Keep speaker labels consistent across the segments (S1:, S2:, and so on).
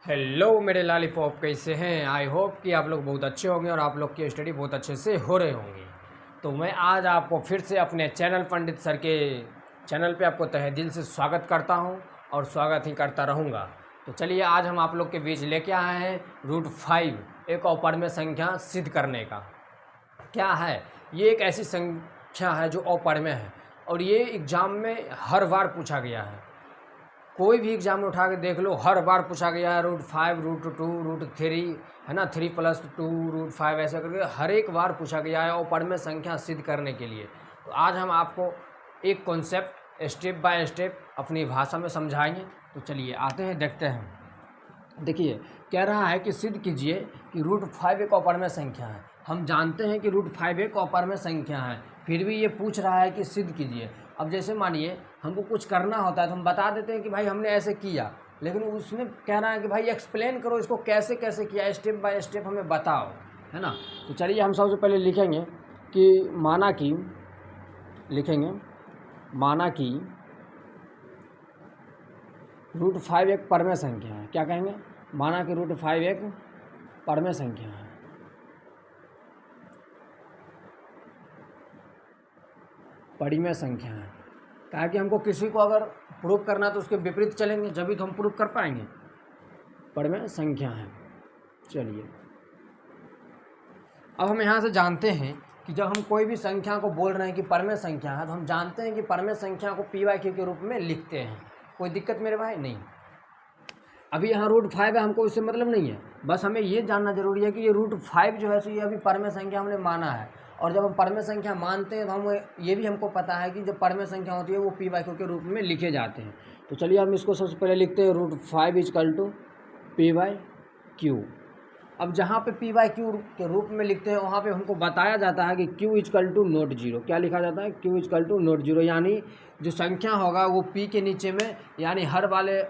S1: Hello मेरे lollipop, कैसे हैं? आई होप कि आप लोग बहुत अच्छे होंगे और आप लोग की स्टडी बहुत अच्छे से हो रहे होंगे। तो मैं आज आपको फिर से अपने चैनल पंडित सर के चैनल पे आपको तहे दिल से स्वागत करता हूं और स्वागत ही करता रहूंगा। तो चलिए, आज हम आप लोग के बीच लेके आए हैं √5 एक अपरिमेय संख्या सिद्ध करने का। क्या है ये? एक ऐसी संख्या है जो अपरिमेय है और ये एग्ज़ाम में हर बार पूछा गया है। कोई भी एग्जाम में उठा के देख लो, हर बार पूछा गया है √5, √2, √3, है ना, 3+2 √5 ऐसे करके हर एक बार पूछा गया है अपरिमेय संख्या सिद्ध करने के लिए। तो आज हम आपको एक कॉन्सेप्ट स्टेप बाय स्टेप अपनी भाषा में समझाएंगे। तो चलिए आते हैं, देखते हैं। देखिए, कह रहा है कि सिद्ध कीजिए कि √5 एक अपरिमेय संख्या है। हम जानते हैं कि √5 एक अपरिमेय संख्या है, फिर भी ये पूछ रहा है कि सिद्ध कीजिए। अब जैसे मानिए हमको कुछ करना होता है तो हम बता देते हैं कि भाई हमने ऐसे किया, लेकिन उसमें कह रहा है कि भाई एक्सप्लेन करो, इसको कैसे कैसे किया, स्टेप बाय स्टेप हमें बताओ, है ना। तो चलिए हम सबसे पहले लिखेंगे कि माना कि √5 एक परमेय संख्या है। क्या कहेंगे? माना कि √5 एक परमेय संख्या है। परिमेय संख्या है। कहा कि हमको किसी को अगर प्रूव करना तो उसके विपरीत चलेंगे, जब भी तो हम प्रूव कर पाएंगे। परिमेय संख्या है। चलिए, अब हम यहाँ से जानते हैं कि जब हम कोई भी संख्या को बोल रहे हैं कि परिमेय संख्या है, तो हम जानते हैं कि परिमेय संख्या को p/q के रूप में लिखते हैं। कोई दिक्कत मेरे भाई? नहीं। अभी यहाँ √5 है, हमको इससे मतलब नहीं है, बस हमें ये जानना जरूरी है कि ये √5 जो है सो ये अभी परिमेय संख्या हमने माना है। और जब हम परिमेय संख्या मानते हैं तो हम ये भी हमको पता है कि जब परिमेय संख्या होती है वो p/q के रूप में लिखे जाते हैं। तो चलिए हम इसको सबसे पहले लिखते हैं √5 = p/q। अब जहाँ पे p/q के रूप में लिखते हैं वहाँ पे हमको बताया जाता है कि q = नोट जीरो। क्या लिखा जाता है? q = नोट जीरो, यानी जो संख्या होगा वो p के नीचे में, यानी हर वाले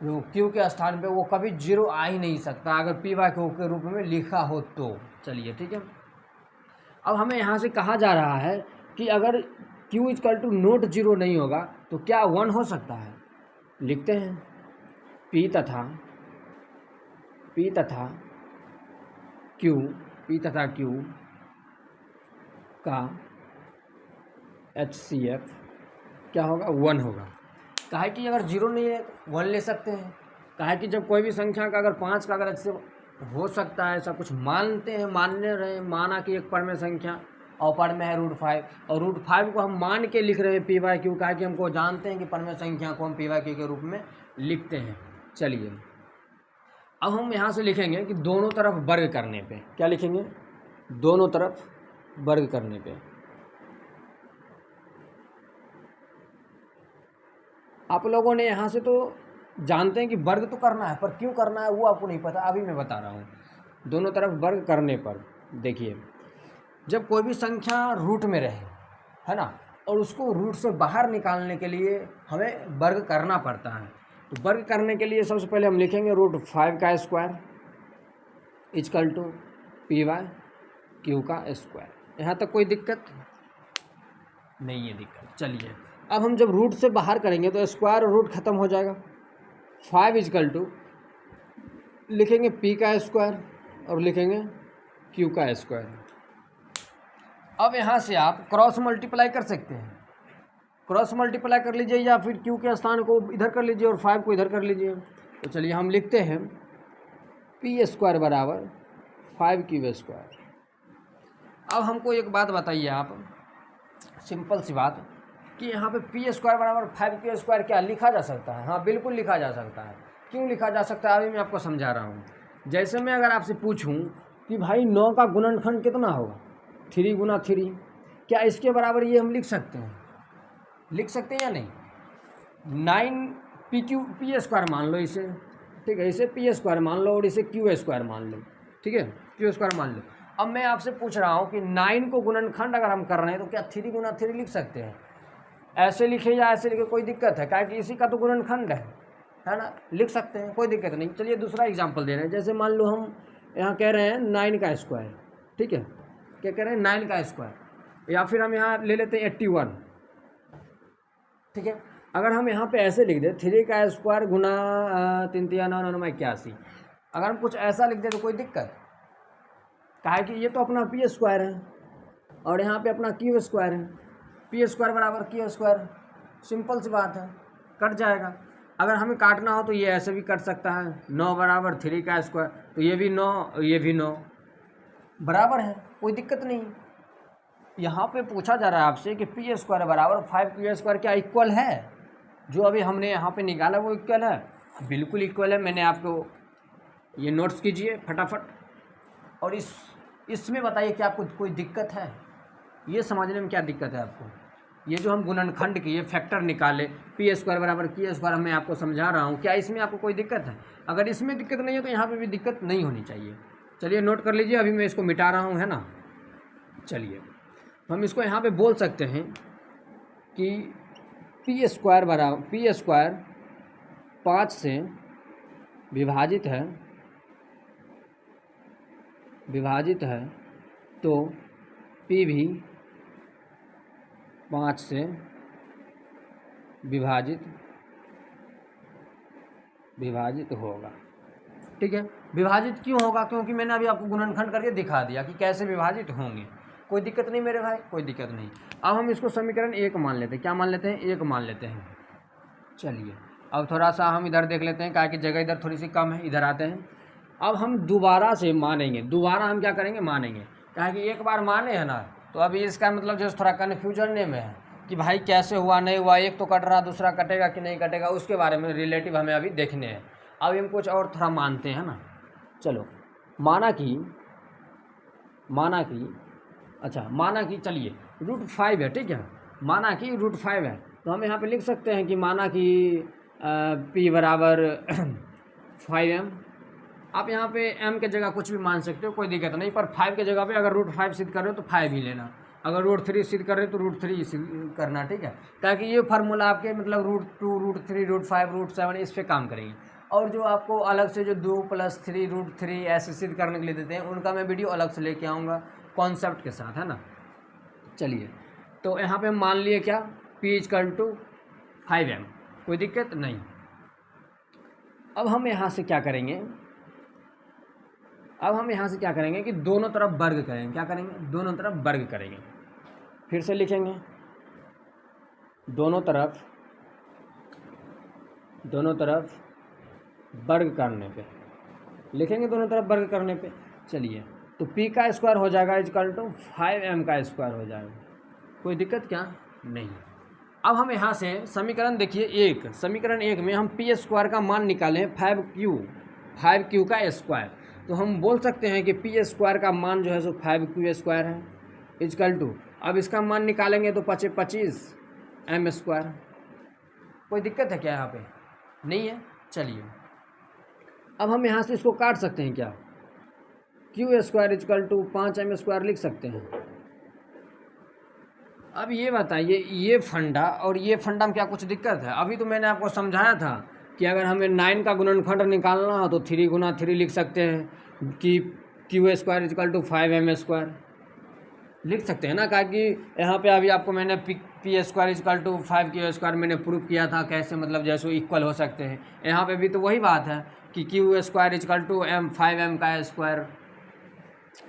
S1: जो q के स्थान पे वो कभी जीरो आ ही नहीं सकता अगर p/q के रूप में लिखा हो तो। चलिए ठीक है। अब हमें यहाँ से कहा जा रहा है कि अगर q = नोट जीरो नहीं होगा तो क्या 1 हो सकता है? लिखते हैं p तथा q का HCF क्या होगा? 1 होगा। कहा है कि अगर जीरो नहीं है तो 1 ले सकते हैं। कहा है कि जब कोई भी संख्या का अगर 5 का अगर HCF हो सकता है, ऐसा कुछ मानते हैं, मानने रहे, माना कि एक परमेय संख्या और परमेय है √5, और √5 को हम मान के लिख रहे हैं p/q। कहा कि हमको जानते हैं कि परमेय संख्या को हम p/q के रूप में लिखते हैं। चलिए, अब हम यहाँ से लिखेंगे कि दोनों तरफ वर्ग करने पे। क्या लिखेंगे? दोनों तरफ वर्ग करने पे। आप लोगों ने यहाँ से तो जानते हैं कि वर्ग तो करना है, पर क्यों करना है वो आपको नहीं पता, अभी मैं बता रहा हूँ। दोनों तरफ वर्ग करने पर देखिए, जब कोई भी संख्या रूट में रहे, है ना, और उसको रूट से बाहर निकालने के लिए हमें वर्ग करना पड़ता है। तो वर्ग करने के लिए सबसे पहले हम लिखेंगे √5 का स्क्वायर = p/q का स्क्वायर। यहाँ तक कोई दिक्कत नहीं है? दिक्कत। चलिए, अब हम जब रूट से बाहर करेंगे तो स्क्वायर और रूट खत्म हो जाएगा। 5 = लिखेंगे p का स्क्वायर और लिखेंगे q का स्क्वायर। अब यहाँ से आप क्रॉस मल्टीप्लाई कर सकते हैं। क्रॉस मल्टीप्लाई कर लीजिए या फिर q के स्थान को इधर कर लीजिए और 5 को इधर कर लीजिए। तो चलिए हम लिखते हैं p² = 5q²। अब हमको एक बात बताइए आप, सिंपल सी बात, कि यहाँ पे p² = 5q² क्या लिखा जा सकता है? हाँ, बिल्कुल लिखा जा सकता है। क्यों लिखा जा सकता है अभी मैं आपको समझा रहा हूँ। जैसे मैं अगर आपसे पूछूं कि भाई 9 का गुणनखंड कितना होगा? 3 × 3, क्या इसके बराबर ये हम लिख सकते हैं? लिख सकते हैं या नहीं? 9p² मान लो इसे, ठीक है, इसे p² मान लो और इसे q² मान लो, ठीक है, q² मान लो। अब मैं आपसे पूछ रहा हूँ कि 9 को गुणनखंड अगर हम कर रहे हैं तो क्या 3 × 3 लिख सकते हैं? ऐसे लिखे या ऐसे लिखे, कोई दिक्कत है? क्या कि इसी का तो गुणनखंड है ना, लिख सकते हैं, कोई दिक्कत नहीं। चलिए दूसरा एग्जांपल दे रहे हैं। जैसे मान लो हम यहाँ कह रहे हैं 9 का स्क्वायर, ठीक है, क्या कह रहे हैं? 9 का स्क्वायर, या फिर हम यहाँ ले लेते हैं 81, ठीक है। अगर हम यहाँ पे ऐसे लिख दें 3 का स्क्वायर गुना 3×9=81, अगर हम कुछ ऐसा लिख दें तो कोई दिक्कत? क्या है कि ये तो अपना पी स्क्वायर है और यहाँ पे अपना क्यू स्क्वायर है, पी स्क्वायर बराबर क्यू स्क्वायर, सिंपल सी बात है, कट जाएगा। अगर हमें काटना हो तो ये ऐसे भी कट सकता है, 9 बराबर 3 का स्क्वायर, तो ये भी 9 ये भी 9 बराबर है, कोई दिक्कत नहीं। यहाँ पे पूछा जा रहा है आपसे कि पी स्क्वायर बराबर 5 क्यू स्क्वायर क्या इक्वल है? जो अभी हमने यहाँ पे निकाला वो इक्वल है? बिल्कुल इक्वल है। मैंने आपको ये नोट्स कीजिए फटाफट, और इसमें बताइए कि आपको कोई दिक्कत है? ये समझने में क्या दिक्कत है आपको? ये जो हम गुणनखंड की ये फैक्टर निकाले पी स्क्वायर बराबर क्यू स्क्वायर, मैं आपको समझा रहा हूँ, क्या इसमें आपको कोई दिक्कत है? अगर इसमें दिक्कत नहीं है तो यहाँ पे भी दिक्कत नहीं होनी चाहिए। चलिए नोट कर लीजिए, अभी मैं इसको मिटा रहा हूँ, है ना। चलिए तो हम इसको यहाँ पे बोल सकते हैं कि पी स्क्वायर बराबर पी स्क्वायर 5 से विभाजित है तो पी भी 5 से विभाजित होगा। ठीक है, विभाजित क्यों होगा? क्योंकि मैंने अभी आपको गुणनखंड करके दिखा दिया कि कैसे विभाजित होंगे। कोई दिक्कत नहीं मेरे भाई, कोई दिक्कत नहीं। अब हम इसको समीकरण 1 मान लेते हैं। क्या मान लेते हैं? 1 मान लेते हैं। चलिए अब थोड़ा सा हम इधर देख लेते हैं, क्या कि जगह इधर थोड़ी सी कम है, इधर आते हैं। अब हम दोबारा से मानेंगे, दोबारा हम क्या करेंगे? मानेंगे। क्या कि एक बार माने हैं ना, तो अभी इसका मतलब जो थोड़ा कन्फ्यूजन में है कि भाई कैसे हुआ नहीं हुआ, एक तो कट रहा दूसरा कटेगा कि नहीं कटेगा, उसके बारे में रिलेटिव हमें अभी देखने हैं। अब हम कुछ और थोड़ा मानते हैं ना। चलो माना कि चलिए √5 है, ठीक है, माना कि √5 है, तो हम यहाँ पे लिख सकते हैं कि माना कि P बराबर 5m। आप यहाँ पे m के जगह कुछ भी मान सकते हो, कोई दिक्कत नहीं, पर 5 के जगह पे अगर √5 सिद्ध कर रहे हो तो 5 ही लेना, अगर √3 सिद्ध कर रहे हो तो √3 सिद्ध करना, ठीक है, ताकि ये फार्मूला आपके मतलब √2 √3 √5 √7 इस पर काम करेंगे। और जो आपको अलग से जो 2 + 3 √3 ऐसे सिद्ध करने के लिए देते हैं, उनका मैं वीडियो अलग से लेके आऊँगा कॉन्सेप्ट के साथ, है ना। चलिए तो यहाँ पे हम मान लिए क्या? P = 5m, कोई दिक्कत नहीं। अब हम यहाँ से क्या करेंगे? कि दोनों तरफ वर्ग करेंगे। क्या करेंगे? दोनों तरफ वर्ग करेंगे। फिर से लिखेंगे, दोनों तरफ वर्ग करने पे लिखेंगे, दोनों तरफ वर्ग करने पे। चलिए तो P का स्क्वायर हो जाएगा = 5m का स्क्वायर हो जाएगा, कोई दिक्कत क्या? नहीं। अब हम यहाँ से समीकरण देखिए समीकरण 1 में हम P स्क्वायर का मान निकालें 5Q का स्क्वायर, तो हम बोल सकते हैं कि P स्क्वायर का मान जो है सो 5Q स्क्वायर है = अब इसका मान निकालेंगे तो 25 m स्क्वायर। कोई दिक्कत है क्या यहाँ पे? नहीं है। चलिए अब हम यहाँ से इसको काट सकते हैं क्या? Q स्क्वायर = 5m स्क्वायर लिख सकते हैं। अब ये बताइए, ये फंडा और ये फंडा में क्या कुछ दिक्कत है? अभी तो मैंने आपको समझाया था कि अगर हमें 9 का गुणनखंड निकालना हो तो 3 × 3 लिख सकते हैं कि Q स्क्वायर = 5m स्क्वायर लिख सकते हैं ना। कहा कि यहाँ पे अभी आपको मैंने P स्क्वायर = 5Q स्क्वायर मैंने प्रूफ किया था, कैसे मतलब जैसे इक्वल हो सकते हैं। यहाँ पे भी तो वही बात है कि Q स्क्वायर = 5m का स्क्वायर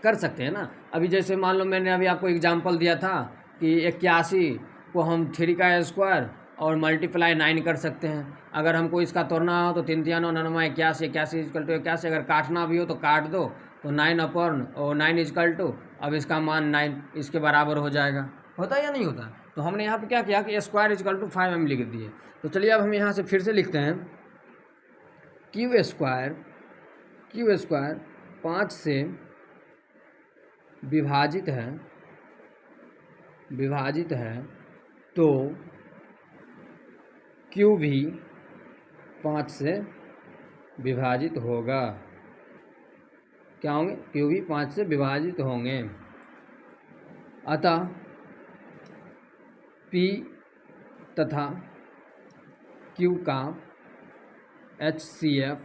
S1: कर सकते हैं ना। अभी जैसे मान लो मैंने अभी आपको एग्जांपल दिया था कि 81 को हम 3 का स्क्वायर और मल्टीप्लाई 9 कर सकते हैं। अगर हमको इसका तोड़ना हो तो 3 × 9 = 81, 81 = 81, अगर काटना भी हो तो काट दो, तो 9 = अब इसका मान 9 इसके बराबर हो जाएगा। होता है या नहीं होता? तो हमने यहाँ पे क्या किया कि स्क्वायर = 5m लिख दिए। तो चलिए अब हम यहाँ से फिर से लिखते हैं Q स्क्वायर 5 से विभाजित है तो Q भी 5 से विभाजित होगा। क्या होंगे? Q भी 5 से विभाजित होंगे। अतः P तथा Q का HCF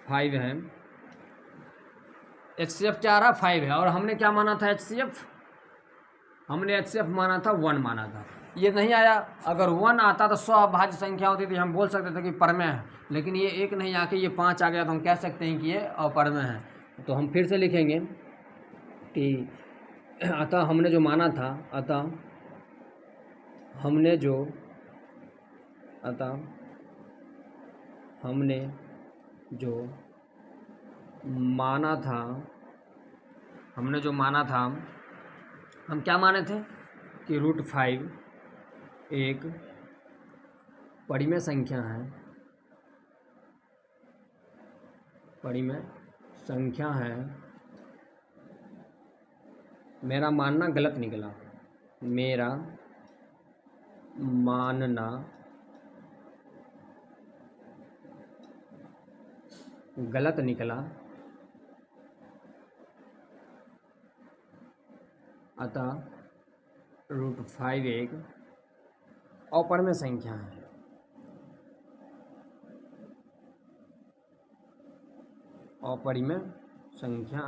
S1: 5 है HCF क्या आ रहा 5 है, और हमने क्या माना था हमने HCF माना था 1 माना था, ये नहीं आया। अगर 1 आता तो 100 अभाज्य संख्या होती थी, हम बोल सकते थे कि परमेय है, लेकिन ये 1 नहीं आके ये 5 आ गया तो हम कह सकते हैं कि ये अपरमेय है। तो हम फिर से लिखेंगे कि अतः हमने जो माना था, अतः हमने जो माना था, हम क्या माने थे कि √5 एक परिमेय संख्या है, मेरा मानना गलत निकला, अतः √5 एक अपरिमेय संख्या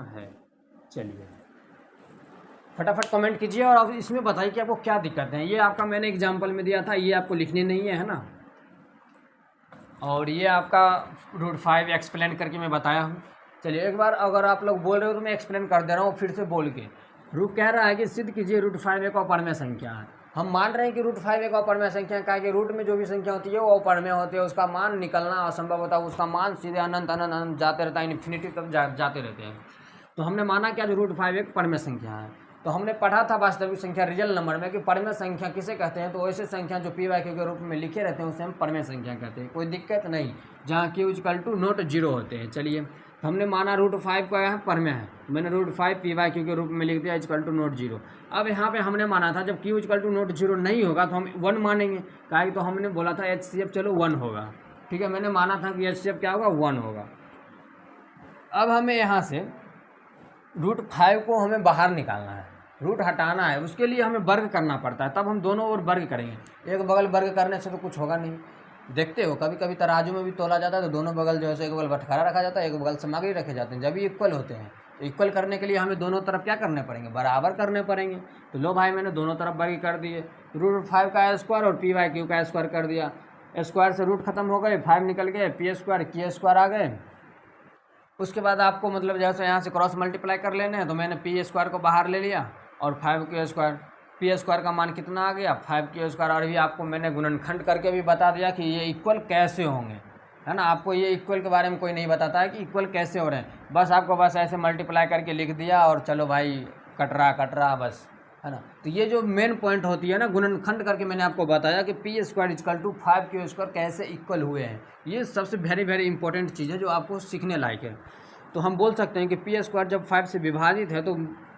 S1: है। चलिए फटाफट कमेंट कीजिए और आप इसमें बताइए कि आपको क्या दिक्कत है। ये आपका मैंने एग्जाम्पल में दिया था, ये आपको लिखने नहीं है ना, और ये आपका √5 एक्सप्लेन करके मैं बताया हूँ। चलिए एक बार अगर आप लोग बोल रहे हो तो मैं एक्सप्लेन कर दे रहा हूँ फिर से बोल के। रूट कह रहा है कि सिद्ध कीजिए √5 एक अपरिमेय संख्या है। हम मान रहे हैं कि √5 एक अपरिमेय संख्या है कि रूट में जो भी संख्या होती है वो अपरिमेय होती है, उसका मान निकलना असंभव होता है, उसका मान सीधे अनंत अनंत अनंत जाते रहता है, इन्फिनिटी तक जाते रहते हैं। तो हमने माना क्या, जो √5 एक परिमेय संख्या है। तो हमने पढ़ा था वास्तविक संख्या रियल नंबर में कि परिमेय संख्या किसे कहते हैं, तो ऐसे संख्या जो p/q के रूप में लिखे रहते हैं उसे हम परिमेय संख्या कहते हैं। कोई दिक्कत नहीं, जहाँ q = ≠0 होते हैं। चलिए हमने माना √5 का यहाँ परिमेय है, मैंने √5 p/q के रूप में लिख दिया =0। अब यहाँ पे हमने माना था जब q =0 नहीं होगा तो हम 1 मानेंगे, काहे तो हमने बोला था HCF चलो 1 होगा, ठीक है। मैंने माना था कि HCF क्या होगा 1 होगा। अब हमें यहाँ से √5 को हमें बाहर निकालना है, रूट हटाना है, उसके लिए हमें वर्ग करना पड़ता है, तब हम दोनों ओर वर्ग करेंगे। एक बगल वर्ग करने से तो कुछ होगा नहीं। देखते हो कभी कभी तराजू में भी तोला जाता है तो दोनों बगल जो है एक बगल बटखारा रखा जाता है, एक बगल सामग्री रखे जाते हैं, जब भी इक्वल होते हैं। तो इक्वल करने के लिए हमें दोनों तरफ क्या करने पड़ेंगे, बराबर करने पड़ेंगे। तो लो भाई मैंने दोनों तरफ वर्ग कर दिए, √5 का स्क्वायर और p/q का स्क्वायर कर दिया। स्क्वायर से रूट खत्म हो गए, 5 निकल गए, p² आ गए। उसके बाद आपको मतलब जैसे यहाँ से क्रॉस मल्टीप्लाई कर लेने हैं, तो मैंने p² को बाहर ले लिया और 5q², p² का मान कितना आ गया 5q²। और भी आपको मैंने गुणनखंड करके भी बता दिया कि ये इक्वल कैसे होंगे, है ना। आपको ये इक्वल के बारे में कोई नहीं बताता है कि इक्वल कैसे हो रहे हैं, बस आपको बस ऐसे मल्टीप्लाई करके लिख दिया और चलो भाई कट रहा बस, है ना। तो ये जो मेन पॉइंट होती है ना, गुणनखंड करके मैंने आपको बताया कि p² = 5q² कैसे इक्वल हुए हैं। ये सबसे वेरी इंपॉर्टेंट चीज़ है जो आपको सीखने लायक है। तो हम बोल सकते हैं कि p² जब 5 से विभाजित है तो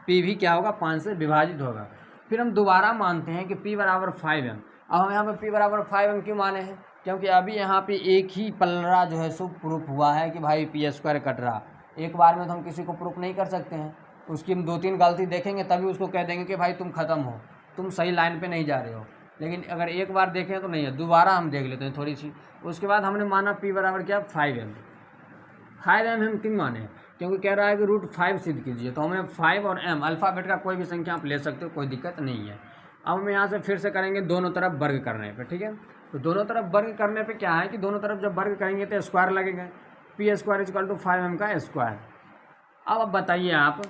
S1: p भी क्या होगा 5 से विभाजित होगा। फिर हम दोबारा मानते हैं कि p = 5m। अब हम यहाँ पे p = 5m क्यों माने हैं, क्योंकि अभी यहाँ पे एक ही पलड़ा जो है सो प्रूफ हुआ है कि भाई p² कट रहा। एक बार में तो हम किसी को प्रूफ नहीं कर सकते हैं, उसकी हम 2-3 गलती देखेंगे तभी उसको कह देंगे कि भाई तुम ख़त्म हो, तुम सही लाइन पे नहीं जा रहे हो। लेकिन अगर एक बार देखें तो नहीं है, दोबारा हम देख लेते हैं थोड़ी सी। उसके बाद हमने माना p = क्या 5m। 5m हम क्यों माने, क्योंकि कह रहा है कि √5 सिद्ध कीजिए। तो हमें 5 और m अल्फ़ाबेट का कोई भी संख्या आप ले सकते हो, कोई दिक्कत नहीं है। अब हम यहाँ से फिर से करेंगे दोनों तरफ वर्ग करने पे, ठीक है। तो दोनों तरफ वर्ग करने पे क्या है कि दोनों तरफ जब वर्ग करेंगे तो स्क्वायर लगेगा, p² = 5m का स्क्वायर। अब बताइए आप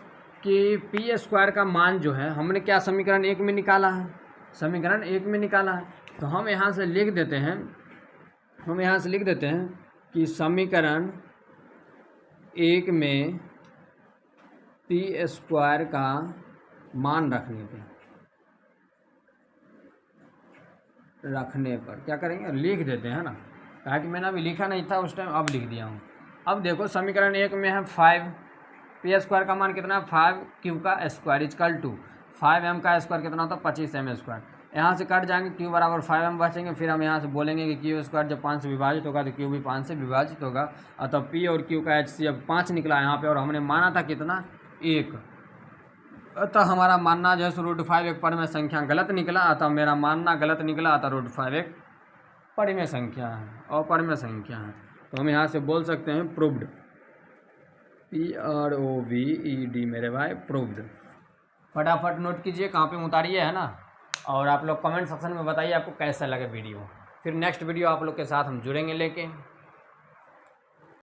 S1: कि p² का मान जो है हमने क्या समीकरण 1 में निकाला है, समीकरण 1 में निकाला है। तो हम यहाँ से लिख देते हैं, कि समीकरण 1 में p² का मान रखने पर क्या करेंगे, लिख देते हैं ना, ताकि मैंने अभी लिखा नहीं था उस टाइम, अब लिख दिया हूँ। अब देखो समीकरण 1 में है 5, p² का मान कितना है 5q का स्क्वायर = 5m का स्क्वायर कितना होता है 25m²। यहाँ से कट जाएंगे, q = 5m बचेंगे। फिर हम यहाँ से बोलेंगे कि q² जब 5 से विभाजित होगा तो q भी 5 से विभाजित होगा। अतः p और q का HCF 5 निकला यहाँ पे, और हमने माना था कितना 1। अतः हमारा मानना जो है √5 एक परिमेय संख्या गलत निकला। अतः मेरा मानना गलत निकला, अतः √5 एक परिमेय संख्या है, अपरिमेय संख्या है। तो हम यहाँ से बोल सकते हैं प्रूव्ड। PROVED मेरे भाई, प्रूव्ड। फटाफट नोट कीजिए, कहाँ पे उतारिए, है ना। और आप लोग कमेंट सेक्शन में बताइए आपको कैसा लगे वीडियो। फिर नेक्स्ट वीडियो आप लोग के साथ हम जुड़ेंगे लेके।